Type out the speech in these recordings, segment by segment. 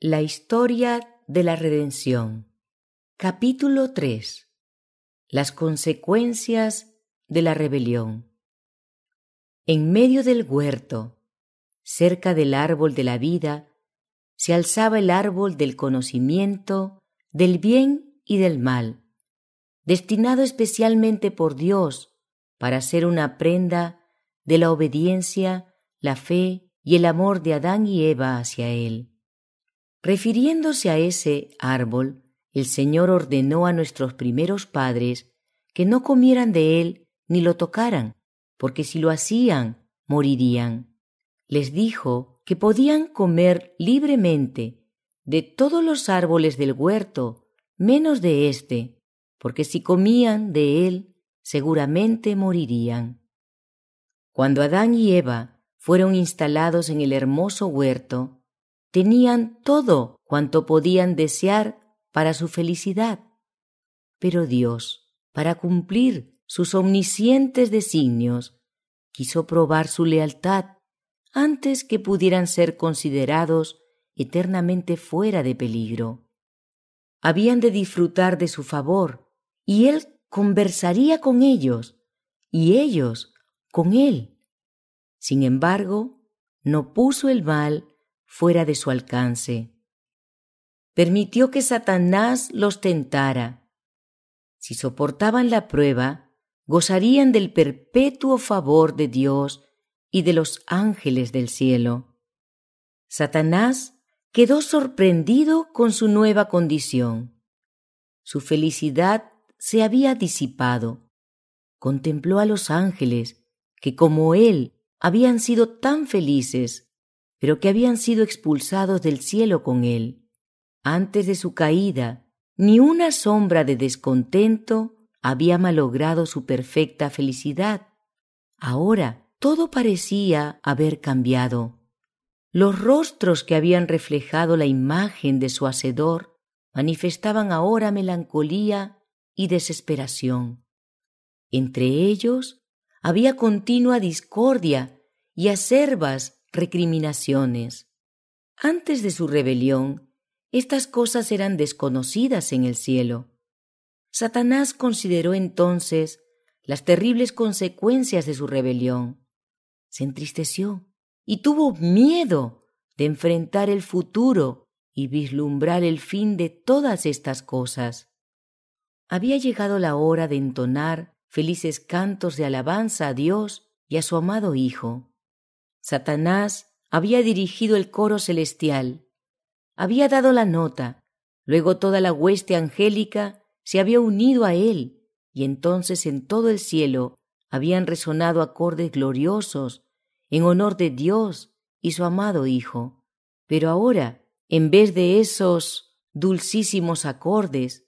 La historia de la redención. Capítulo 3. Las consecuencias de la rebelión. En medio del huerto, cerca del árbol de la vida, se alzaba el árbol del conocimiento del bien y del mal, destinado especialmente por Dios para ser una prenda de la obediencia, la fe y el amor de Adán y Eva hacia Él. Refiriéndose a ese árbol, el Señor ordenó a nuestros primeros padres que no comieran de él ni lo tocaran, porque si lo hacían, morirían. Les dijo que podían comer libremente de todos los árboles del huerto, menos de éste, porque si comían de él, seguramente morirían. Cuando Adán y Eva fueron instalados en el hermoso huerto, tenían todo cuanto podían desear para su felicidad. Pero Dios, para cumplir sus omniscientes designios, quiso probar su lealtad antes que pudieran ser considerados eternamente fuera de peligro. Habían de disfrutar de su favor, y Él conversaría con ellos, y ellos con Él. Sin embargo, no puso el mal fuera de su alcance. Permitió que Satanás los tentara. Si soportaban la prueba, gozarían del perpetuo favor de Dios y de los ángeles del cielo. Satanás quedó sorprendido con su nueva condición. Su felicidad se había disipado. Contempló a los ángeles, que como él habían sido tan felices, pero que habían sido expulsados del cielo con él. Antes de su caída, ni una sombra de descontento había malogrado su perfecta felicidad. Ahora todo parecía haber cambiado. Los rostros que habían reflejado la imagen de su Hacedor manifestaban ahora melancolía y desesperación. Entre ellos había continua discordia y acerbas recriminaciones. Antes de su rebelión, estas cosas eran desconocidas en el cielo. Satanás consideró entonces las terribles consecuencias de su rebelión. Se entristeció y tuvo miedo de enfrentar el futuro y vislumbrar el fin de todas estas cosas. Había llegado la hora de entonar felices cantos de alabanza a Dios y a su amado Hijo. Satanás había dirigido el coro celestial, había dado la nota, luego toda la hueste angélica se había unido a él, y entonces en todo el cielo habían resonado acordes gloriosos en honor de Dios y su amado Hijo. Pero ahora, en vez de esos dulcísimos acordes,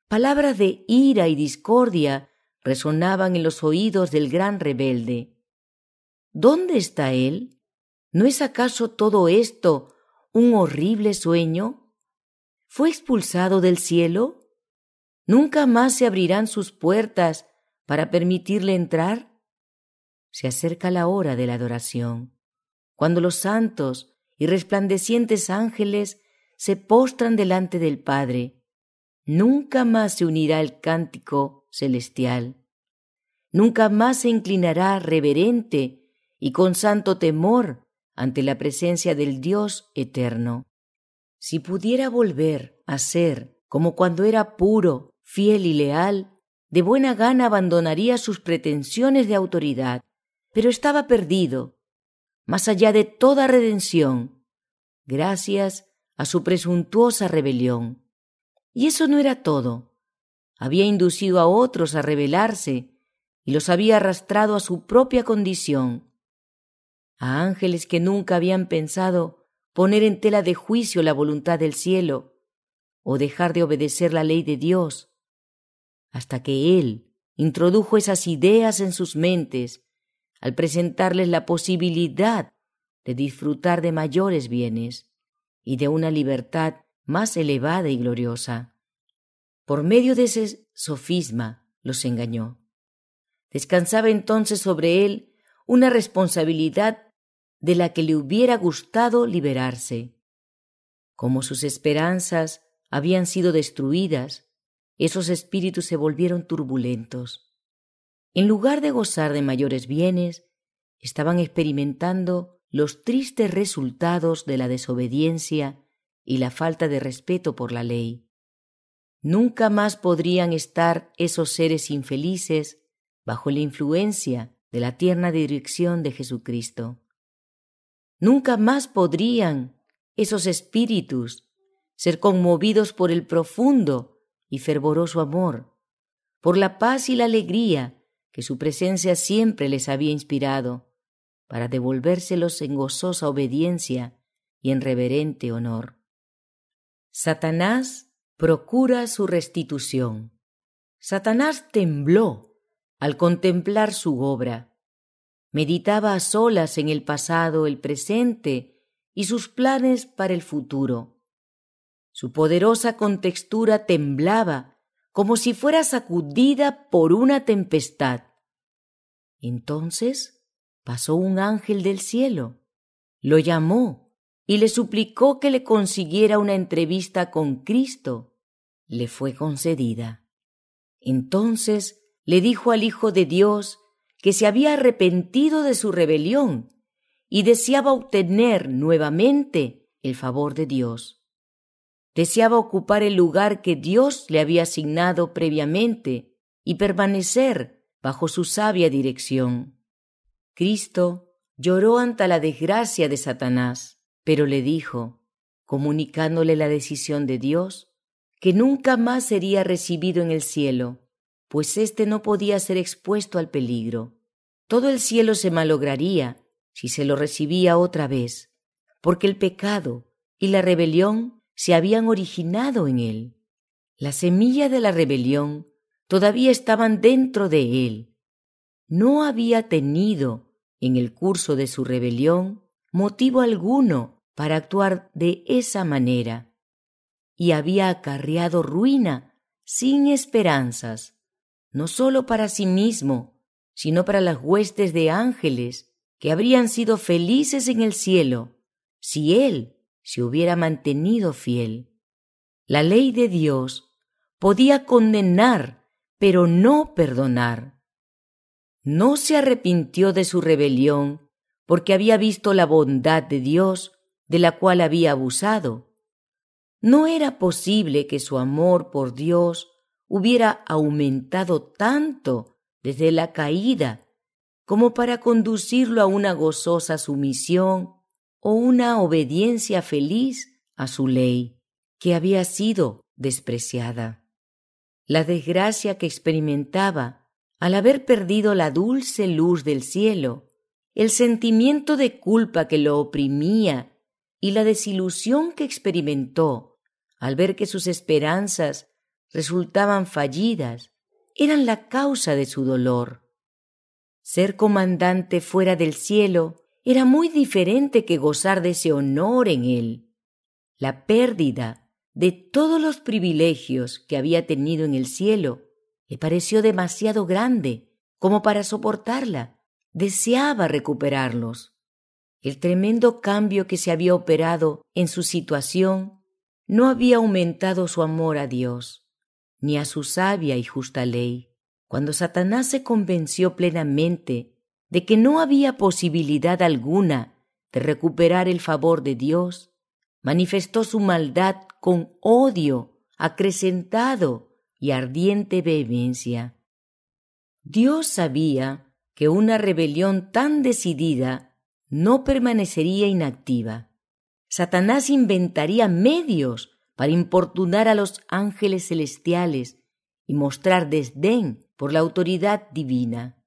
palabras de ira y discordia resonaban en los oídos del gran rebelde. ¿Dónde está él? ¿No es acaso todo esto un horrible sueño? ¿Fue expulsado del cielo? ¿Nunca más se abrirán sus puertas para permitirle entrar? Se acerca la hora de la adoración, cuando los santos y resplandecientes ángeles se postran delante del Padre. Nunca más se unirá el cántico celestial. Nunca más se inclinará reverente y con santo temor ante la presencia del Dios eterno. Si pudiera volver a ser como cuando era puro, fiel y leal, de buena gana abandonaría sus pretensiones de autoridad, pero estaba perdido, más allá de toda redención, gracias a su presuntuosa rebelión. Y eso no era todo. Había inducido a otros a rebelarse y los había arrastrado a su propia condición, a ángeles que nunca habían pensado poner en tela de juicio la voluntad del cielo o dejar de obedecer la ley de Dios, hasta que Él introdujo esas ideas en sus mentes al presentarles la posibilidad de disfrutar de mayores bienes y de una libertad más elevada y gloriosa. Por medio de ese sofisma los engañó. Descansaba entonces sobre él una responsabilidad de la que le hubiera gustado liberarse. Como sus esperanzas habían sido destruidas, esos espíritus se volvieron turbulentos. En lugar de gozar de mayores bienes, estaban experimentando los tristes resultados de la desobediencia y la falta de respeto por la ley. Nunca más podrían estar esos seres infelices bajo la influencia de la tierna dirección de Jesucristo. Nunca más podrían esos espíritus ser conmovidos por el profundo y fervoroso amor, por la paz y la alegría que su presencia siempre les había inspirado, para devolvérselos en gozosa obediencia y en reverente honor. Satanás procura su restitución. Satanás tembló al contemplar su obra. Meditaba a solas en el pasado, el presente y sus planes para el futuro. Su poderosa contextura temblaba como si fuera sacudida por una tempestad. Entonces pasó un ángel del cielo, lo llamó y le suplicó que le consiguiera una entrevista con Cristo. Le fue concedida. Entonces le dijo al Hijo de Dios que se había arrepentido de su rebelión y deseaba obtener nuevamente el favor de Dios. Deseaba ocupar el lugar que Dios le había asignado previamente y permanecer bajo su sabia dirección. Cristo lloró ante la desgracia de Satanás, pero le dijo, comunicándole la decisión de Dios, que nunca más sería recibido en el cielo, pues éste no podía ser expuesto al peligro. Todo el cielo se malograría si se lo recibía otra vez, porque el pecado y la rebelión se habían originado en él. La semilla de la rebelión todavía estaban dentro de él. No había tenido, en el curso de su rebelión, motivo alguno para actuar de esa manera, y había acarreado ruina sin esperanzas, no sólo para sí mismo, sino para las huestes de ángeles que habrían sido felices en el cielo si él se hubiera mantenido fiel. La ley de Dios podía condenar, pero no perdonar. No se arrepintió de su rebelión porque había visto la bondad de Dios de la cual había abusado. No era posible que su amor por Dios hubiera aumentado tanto desde la caída como para conducirlo a una gozosa sumisión o una obediencia feliz a su ley, que había sido despreciada. La desgracia que experimentaba al haber perdido la dulce luz del cielo, el sentimiento de culpa que lo oprimía y la desilusión que experimentó al ver que sus esperanzas resultaban fallidas, eran la causa de su dolor. Ser comandante fuera del cielo era muy diferente que gozar de ese honor en él. La pérdida de todos los privilegios que había tenido en el cielo le pareció demasiado grande como para soportarla. Deseaba recuperarlos. El tremendo cambio que se había operado en su situación no había aumentado su amor a Dios, ni a su sabia y justa ley. Cuando Satanás se convenció plenamente de que no había posibilidad alguna de recuperar el favor de Dios, manifestó su maldad con odio acrecentado y ardiente vehemencia. Dios sabía que una rebelión tan decidida no permanecería inactiva. Satanás inventaría medios para importunar a los ángeles celestiales y mostrar desdén por la autoridad divina.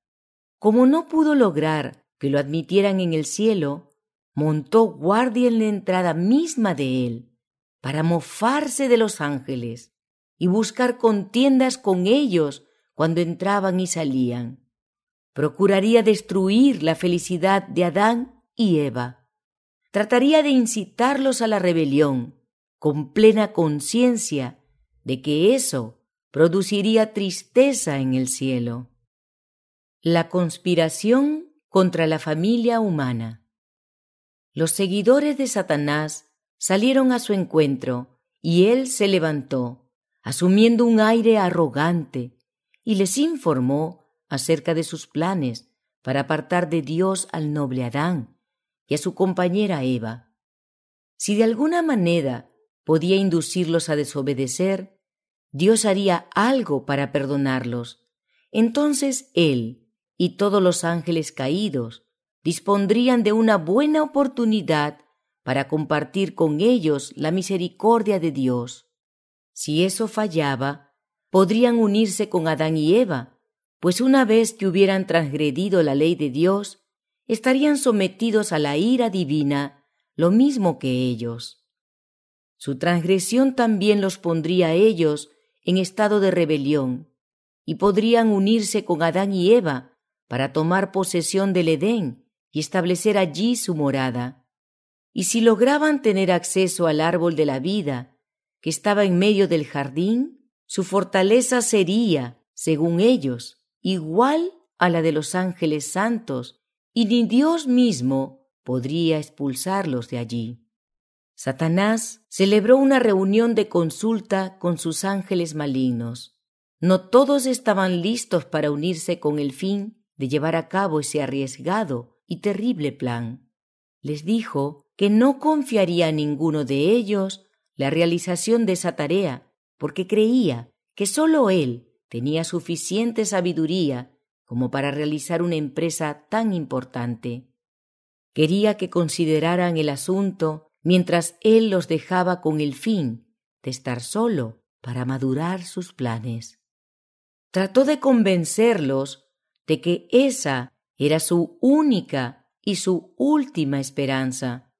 Como no pudo lograr que lo admitieran en el cielo, montó guardia en la entrada misma de él para mofarse de los ángeles y buscar contiendas con ellos cuando entraban y salían. Procuraría destruir la felicidad de Adán y Eva. Trataría de incitarlos a la rebelión, con plena conciencia de que eso produciría tristeza en el cielo. La conspiración contra la familia humana. Los seguidores de Satanás salieron a su encuentro, y él se levantó, asumiendo un aire arrogante, y les informó acerca de sus planes para apartar de Dios al noble Adán y a su compañera Eva. Si de alguna manera podía inducirlos a desobedecer, Dios haría algo para perdonarlos. Entonces él y todos los ángeles caídos dispondrían de una buena oportunidad para compartir con ellos la misericordia de Dios. Si eso fallaba, podrían unirse con Adán y Eva, pues una vez que hubieran transgredido la ley de Dios, estarían sometidos a la ira divina, lo mismo que ellos. Su transgresión también los pondría a ellos en estado de rebelión, y podrían unirse con Adán y Eva para tomar posesión del Edén y establecer allí su morada. Y si lograban tener acceso al árbol de la vida, que estaba en medio del jardín, su fortaleza sería, según ellos, igual a la de los ángeles santos, y ni Dios mismo podría expulsarlos de allí. Satanás celebró una reunión de consulta con sus ángeles malignos. No todos estaban listos para unirse con el fin de llevar a cabo ese arriesgado y terrible plan. Les dijo que no confiaría a ninguno de ellos la realización de esa tarea, porque creía que sólo él tenía suficiente sabiduría como para realizar una empresa tan importante. Quería que consideraran el asunto mientras él los dejaba con el fin de estar solo para madurar sus planes. Trató de convencerlos de que esa era su única y su última esperanza.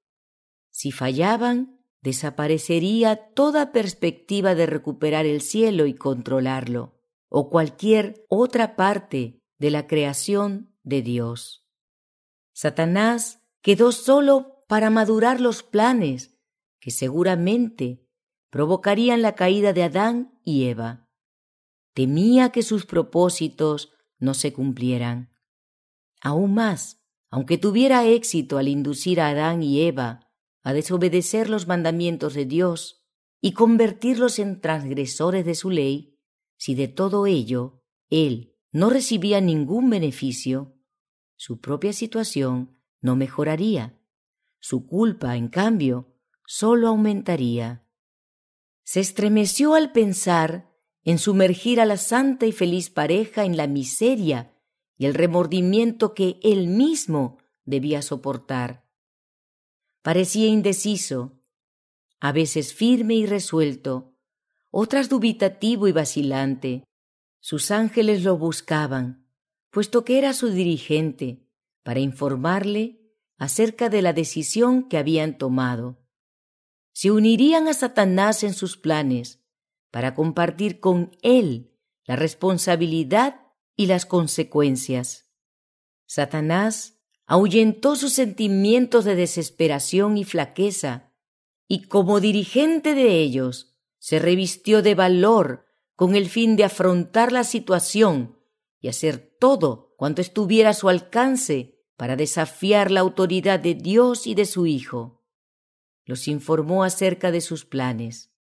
Si fallaban, desaparecería toda perspectiva de recuperar el cielo y controlarlo, o cualquier otra parte de la creación de Dios. Satanás quedó solo para madurar los planes que seguramente provocarían la caída de Adán y Eva. Temía que sus propósitos no se cumplieran. Aún más, aunque tuviera éxito al inducir a Adán y Eva a desobedecer los mandamientos de Dios y convertirlos en transgresores de su ley, si de todo ello él no recibía ningún beneficio, su propia situación no mejoraría. Su culpa, en cambio, solo aumentaría. Se estremeció al pensar en sumergir a la santa y feliz pareja en la miseria y el remordimiento que él mismo debía soportar. Parecía indeciso, a veces firme y resuelto, otras dubitativo y vacilante. Sus ángeles lo buscaban, puesto que era su dirigente, para informarle acerca de la decisión que habían tomado. Se unirían a Satanás en sus planes para compartir con él la responsabilidad y las consecuencias. Satanás ahuyentó sus sentimientos de desesperación y flaqueza, y como dirigente de ellos, se revistió de valor con el fin de afrontar la situación y hacer todo cuanto estuviera a su alcance para desafiar la autoridad de Dios y de su Hijo. Los informó acerca de sus planes.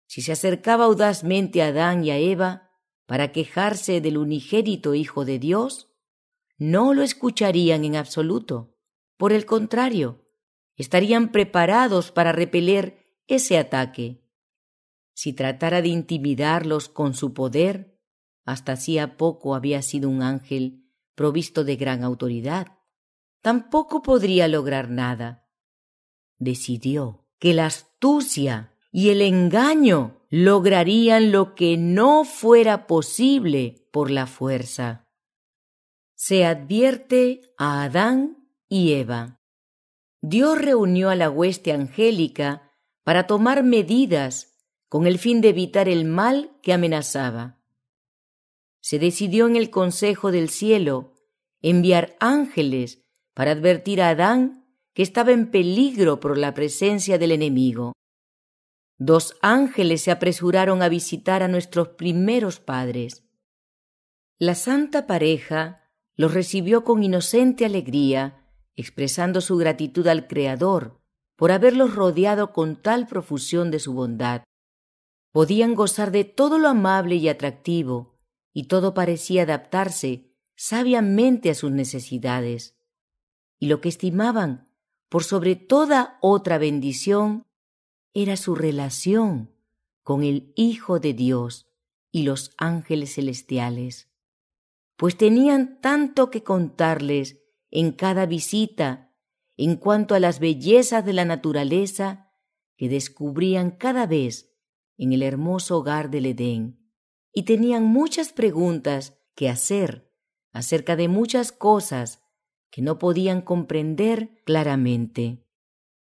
Si se acercaba audazmente a Adán y a Eva para quejarse del unigénito Hijo de Dios, no lo escucharían en absoluto. Por el contrario, estarían preparados para repeler ese ataque. Si tratara de intimidarlos con su poder, hasta hacía poco había sido un ángel provisto de gran autoridad, tampoco podría lograr nada. Decidió que la astucia y el engaño lograrían lo que no fuera posible por la fuerza. Se advierte a Adán y Eva. Dios reunió a la hueste angélica para tomar medidas con el fin de evitar el mal que amenazaba. Se decidió en el Consejo del Cielo enviar ángeles para advertir a Adán que estaba en peligro por la presencia del enemigo. 2 ángeles se apresuraron a visitar a nuestros primeros padres. La santa pareja los recibió con inocente alegría, expresando su gratitud al Creador por haberlos rodeado con tal profusión de su bondad. Podían gozar de todo lo amable y atractivo, y todo parecía adaptarse sabiamente a sus necesidades. Y lo que estimaban por sobre toda otra bendición era su relación con el Hijo de Dios y los ángeles celestiales, pues tenían tanto que contarles en cada visita en cuanto a las bellezas de la naturaleza que descubrían cada vez en el hermoso hogar del Edén, y tenían muchas preguntas que hacer acerca de muchas cosas que no podían comprender claramente.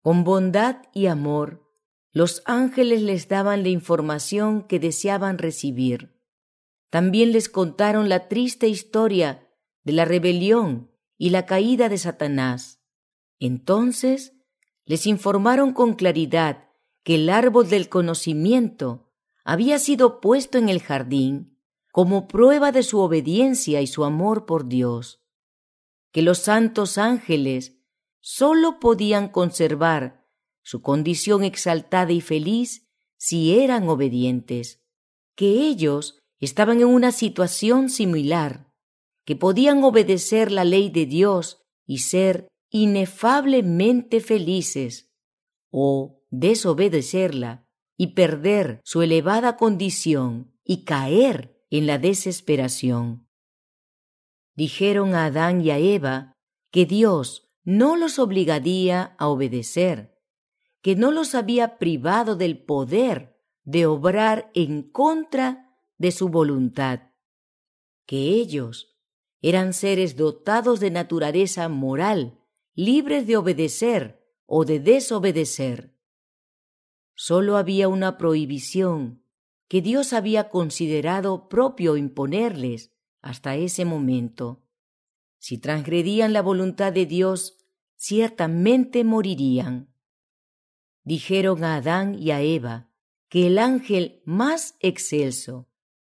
Con bondad y amor, los ángeles les daban la información que deseaban recibir. También les contaron la triste historia de la rebelión y la caída de Satanás. Entonces les informaron con claridad que el árbol del conocimiento había sido puesto en el jardín como prueba de su obediencia y su amor por Dios, que los santos ángeles sólo podían conservar su condición exaltada y feliz si eran obedientes, que ellos estaban en una situación similar, que podían obedecer la ley de Dios y ser inefablemente felices, o desobedecerla y perder su elevada condición y caer en la desesperación. Dijeron a Adán y a Eva que Dios no los obligaría a obedecer, que no los había privado del poder de obrar en contra de su voluntad, que ellos eran seres dotados de naturaleza moral, libres de obedecer o de desobedecer. Solo había una prohibición que Dios había considerado propio imponerles hasta ese momento. Si transgredían la voluntad de Dios, ciertamente morirían. Dijeron a Adán y a Eva que el ángel más excelso,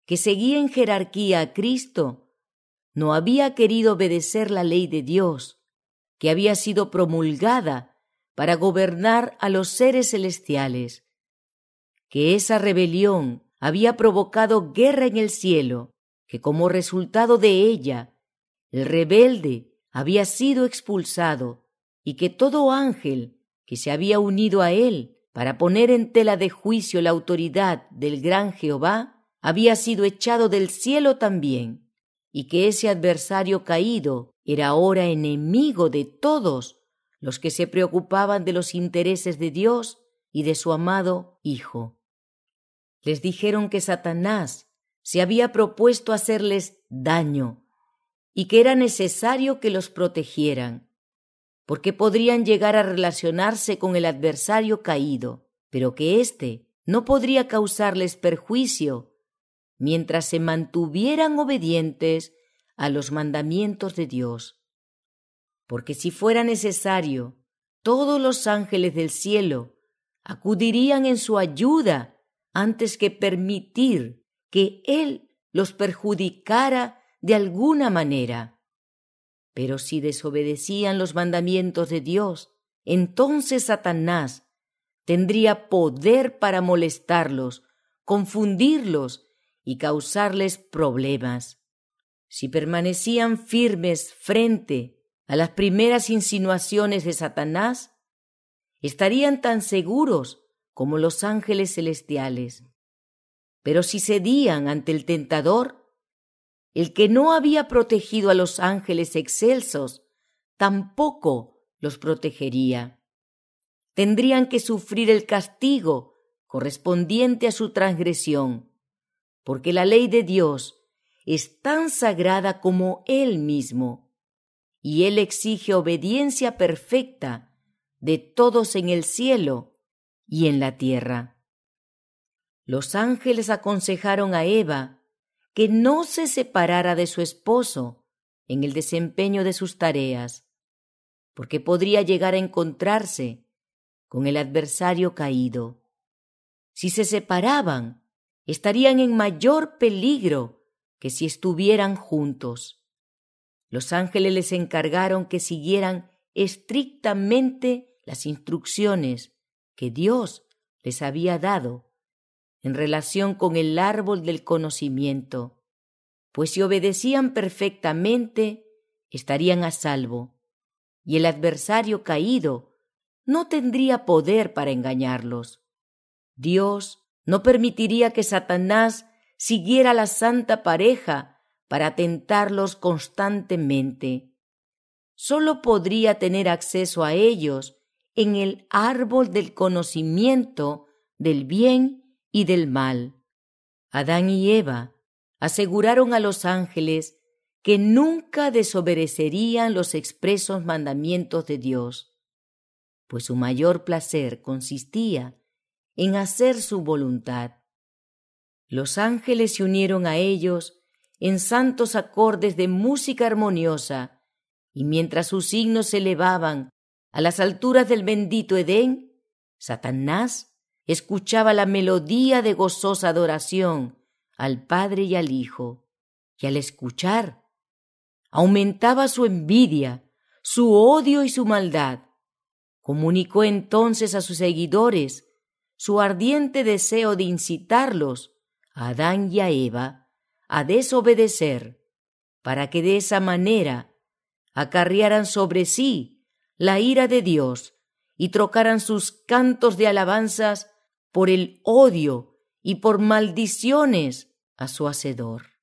que seguía en jerarquía a Cristo, no había querido obedecer la ley de Dios, que había sido promulgada para gobernar a los seres celestiales, que esa rebelión había provocado guerra en el cielo, que como resultado de ella, el rebelde había sido expulsado y que todo ángel que se había unido a él para poner en tela de juicio la autoridad del gran Jehová había sido echado del cielo también, y que ese adversario caído era ahora enemigo de todos los que se preocupaban de los intereses de Dios y de su amado Hijo. Les dijeron que Satanás se había propuesto hacerles daño y que era necesario que los protegieran, porque podrían llegar a relacionarse con el adversario caído, pero que éste no podría causarles perjuicio mientras se mantuvieran obedientes a los mandamientos de Dios. Porque si fuera necesario, todos los ángeles del cielo acudirían en su ayuda antes que permitir que Él los perjudicara de alguna manera. Pero si desobedecían los mandamientos de Dios, entonces Satanás tendría poder para molestarlos, confundirlos y causarles problemas. Si permanecían firmes frente a las primeras insinuaciones de Satanás, estarían tan seguros como los ángeles celestiales. Pero si cedían ante el tentador, el que no había protegido a los ángeles excelsos, tampoco los protegería. Tendrían que sufrir el castigo correspondiente a su transgresión, porque la ley de Dios es tan sagrada como Él mismo, y Él exige obediencia perfecta de todos en el cielo y en la tierra. Los ángeles aconsejaron a Eva que no se separara de su esposo en el desempeño de sus tareas, porque podría llegar a encontrarse con el adversario caído. Si se separaban, estarían en mayor peligro que si estuvieran juntos. Los ángeles les encargaron que siguieran estrictamente las instrucciones que Dios les había dado en relación con el árbol del conocimiento, pues si obedecían perfectamente, estarían a salvo, y el adversario caído no tendría poder para engañarlos. Dios no permitiría que Satanás siguiera a la santa pareja para tentarlos constantemente. Solo podría tener acceso a ellos en el árbol del conocimiento del bien y del mal. Adán y Eva aseguraron a los ángeles que nunca desobedecerían los expresos mandamientos de Dios, pues su mayor placer consistía en hacer su voluntad. Los ángeles se unieron a ellos en santos acordes de música armoniosa, y mientras sus himnos se elevaban a las alturas del bendito Edén, Satanás escuchaba la melodía de gozosa adoración al Padre y al Hijo, y al escuchar aumentaba su envidia, su odio y su maldad. Comunicó entonces a sus seguidores su ardiente deseo de incitarlos, a Adán y a Eva, a desobedecer, para que de esa manera acarrearan sobre sí la ira de Dios y trocaran sus cantos de alabanzas por el odio y por maldiciones a su Hacedor.